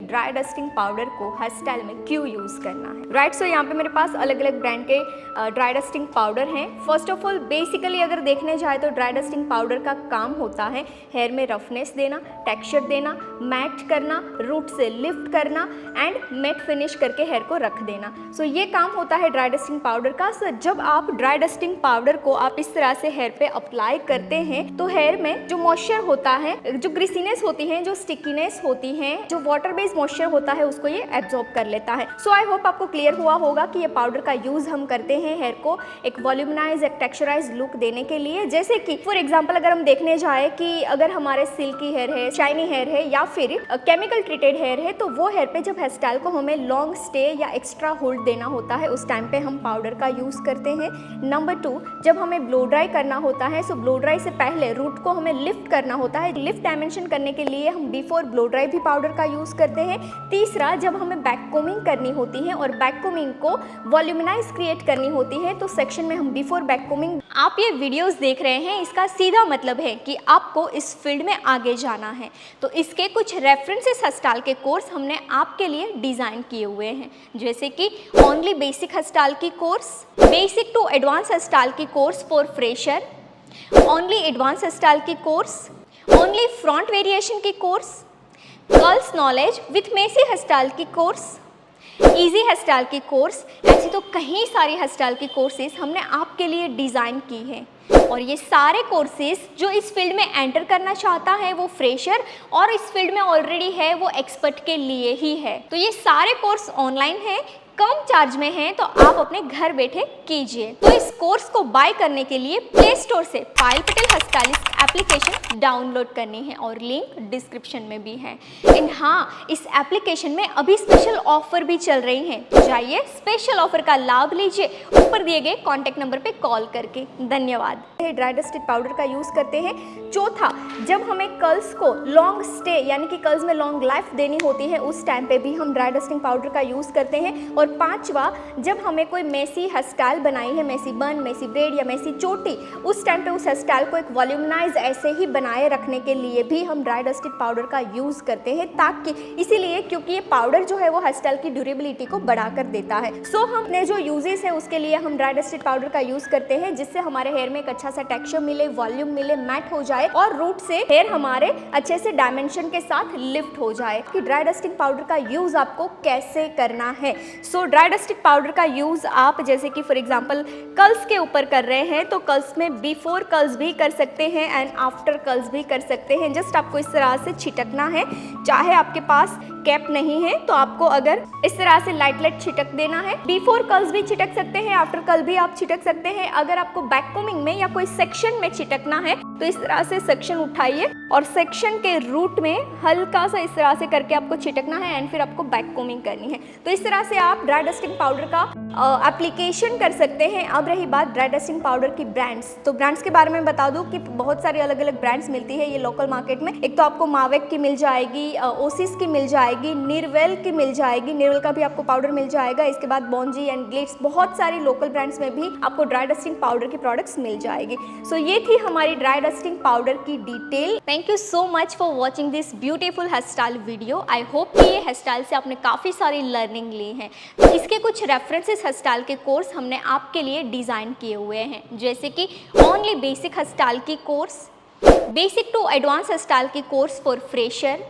Dry dusting powder को hair style में क्यों यूज़ करना है। राइट, सो यहाँ पे मेरे पास अलग अलग ब्रांड के ड्राई डस्टिंग पाउडर हैं। फर्स्ट ऑफ ऑल बेसिकली अगर देखने जाए तो ड्राई डस्टिंग पाउडर का काम होता है हेयर में रफनेस देना, टेक्सचर देना, मैट करना, रूट से लिफ्ट करना एंड मैट फिनिश करके हेयर को रख देना। सो ये काम होता है ड्राई डस्टिंग पाउडर का। सो जब आप ड्राई डस्टिंग पाउडर को आप इस तरह से हेयर पे अप्लाई करते हैं तो हेयर में जो मॉइस्चर होता है, जो ग्रीसीनेस होती है, जो स्टिकीनेस होती है, जो वाटर बेस्ड मॉइस्चर होता है, उसको ये एब्जॉर्ब कर लेता है। सो आई होप आपको क्लियर हुआ होगा कि ये पाउडर का यूज हम करते हैं हेयर को एक वॉल्यूमनाइज, एक टेक्सचराइज लुक देने के लिए। जैसे कि फॉर एग्जांपल अगर हम देखने जाए कि अगर हमारे सिल्की हेयर है, शाइनी हेयर है या फिर केमिकल ट्रीटेड हेयर है, तो वो हेयर पे जब हेयर स्टाइल को हमें लॉन्ग स्टे या एक्स्ट्रा होल्ड देना होता है उस टाइम पे हम पाउडर का यूज करते हैं। नंबर 2, जब हमें ब्लो ड्राई करना होता है, सो ब्लो ड्राई से पहले रूट को हमें लिफ्ट करना होता है। लिफ्ट डायमेंशन करने के लिए हम बिफोर ब्लो ड्राई भी पाउडर का यूज करते हैं। तीसरा, जब हमें बैक कोमिंग करनी होती है और बैक कोमिंग को वॉल्यूमनाइज क्रिएट करनी होती है तो सेक्शन में हम बिफोर बैक कोमिंग। आप ये वीडियोस देख रहे हैं, इसका सीधा मतलब है कि आपको इस फील्ड में आगे जाना है, तो इसके कुछ रेफरेंसेस हेयर स्टाइल के कोर्स हमने आपके लिए डिजाइन किए हुए हैं। जैसे कि ओनली बेसिक हेयर स्टाइल की course, basic to advance hair style की course for fresher, only advance hair style की कोर्स, ओनली फ्रंट वेरिएशन की course, curls knowledge with messy hair style की कोर्स, इजी हेयर स्टाइल की course. ऐसी तो कई सारी हेयर स्टाइल की कोर्सेज हमने आपके लिए डिज़ाइन की हैं। और ये सारे कोर्सेज जो इस फील्ड में एंटर करना चाहता है वो फ्रेशर और इस फील्ड में ऑलरेडी है वो एक्सपर्ट के लिए ही है। तो ये सारे कोर्स ऑनलाइन है, कम चार्ज में है, तो आप अपने घर बैठे कीजिए। तो इस कोर्स को बाय करने के लिए प्ले स्टोर से Payal Patel hair stylist application download करनी है और लिंक डिस्क्रिप्शन में भी है। एंड हाँ, इस एप्लीकेशन में अभी स्पेशल ऑफर भी चल रही हैं, तो जाइए स्पेशल ऑफर का लाभ लीजिए ऊपर दिए गए कॉन्टैक्ट नंबर पे कॉल करके। धन्यवाद। ड्राई डस्टेड पाउडर का यूज करते हैं। चौथा, जब हमें कर्ल्स को लॉन्ग स्टे यानी कि कर्ल्स में लॉन्ग लाइफ देनी होती है उस टाइम पे भी हम ड्राई डस्टिंग पाउडर का यूज करते हैं। और पांचवा, जब हमें कोई मेसी हेयर स्टाइल बनाई है, मेसी बन, मेसी ब्रेड या मेसी चोटी, उस टाइम पे उस हेयर स्टाइल को एक वॉल्यूमनाइज ऐसे ही बनाए रखने के लिए भी हम ड्राई डस्टेड पाउडर का यूज करते हैं। ताकि इसीलिए क्योंकि ये पाउडर जो है वो हेयर स्टाइल की ड्यूरेबिलिटी को बढ़ाकर देता है। सो हमने जो यूजेस है उसके लिए हम ड्राई डस्टेड पाउडर का यूज करते हैं, जिससे हमारे हेयर में एक अच्छा सा टेक्सचर मिले, वॉल्यूम मिले, मैट हो जाए और रूट से हेयर हमारे अच्छे से डायमेंशन के साथ लिफ्ट हो जाए। कि ड्राई डस्टिंग पाउडर का यूज आपको कैसे करना है। सो ड्राई डस्टिंग पाउडर का यूज आप जैसे कि फॉर एग्जांपल कर्ल्स के ऊपर कर रहे हैं तो कर्ल्स में बिफोर कर्ल्स भी कर सकते हैं एंड आफ्टर कर्ल्स भी कर सकते हैं। जस्ट आपको इस तरह से छिटकना है। चाहे आपके पास कैप नहीं है तो आपको अगर इस तरह से लाइट लाइट छिटक देना है। बिफोर कर्ल्स भी छिटक सकते हैं, आफ्टर कर्ल भी आप छिटक सकते हैं। अगर आपको बैक कोमिंग में या कोई सेक्शन में छिटकना है तो इस तरह से सेक्शन उठाइए और सेक्शन के रूट में हल्का सा इस तरह से करके आपको छिटकना है एंड फिर आपको बैक कोमिंग करनी है। तो इस तरह से आप ड्राई डस्टिंग पाउडर का एप्लीकेशन कर सकते हैं। अब रही बात ड्राई डस्टिंग पाउडर की ब्रांड्स, तो ब्रांड्स के बारे में बता दूं कि बहुत सारी अलग अलग ब्रांड्स मिलती है ये लोकल मार्केट में। एक तो आपको मावेक की मिल जाएगी, ओसिस की मिल जाएगी, निर्वेल की मिल जाएगी, निर्वेल का भी आपको पाउडर मिल जाएगा। इसके बाद बॉन्जी एंड ग्लिट्स, बहुत सारी लोकल ब्रांड्स में भी आपको ड्राई डस्टिंग पाउडर की प्रोडक्ट्स मिल जाएगी। सो ये थी हमारी ड्राई डस्टिंग पाउडर की detail. Thank you so much for watching this beautiful hairstyle video. I hope कि ये हेयर स्टाइल से आपने काफ़ी सारी लर्निंग ली है। तो इसके कुछ रेफरेंसेस हेयर स्टाइल के कोर्स हमने आपके लिए डिज़ाइन किए हुए हैं, जैसे कि ओनली बेसिक हेयर स्टाइल की course, basic to advance hair style की course for fresher,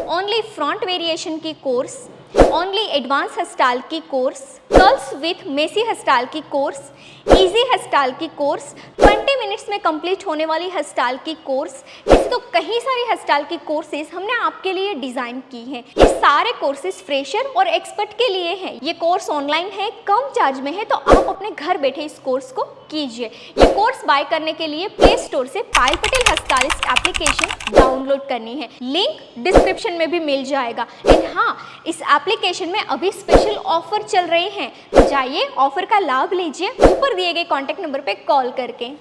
only front variation की course, only advance hair style की course, curls with messy hair style की कोर्स, इजी हेयर स्टाइल की course, 20 minutes में complete होने वाली hair style की course. ऐसे तो कई सारी हेयर स्टाइल की कोर्सेज हमने आपके लिए डिजाइन की हैं। ये सारे कोर्सेज फ्रेशर और एक्सपर्ट के लिए हैं। ये कोर्स ऑनलाइन है, कम चार्ज में है, तो आप अपने घर बैठे इस कोर्स को कीजिए। ये कोर्स बाय करने के लिए प्ले स्टोर से Payal Patel hair stylist application download करनी है, लिंक डिस्क्रिप्शन में भी मिल जाएगा। एंड हाँ, इस एप्लीकेशन में अभी स्पेशल ऑफर चल रहे हैं, तो जाइए ऑफर का लाभ लीजिए ऊपर दिए गए कॉन्टैक्ट नंबर पे कॉल करके।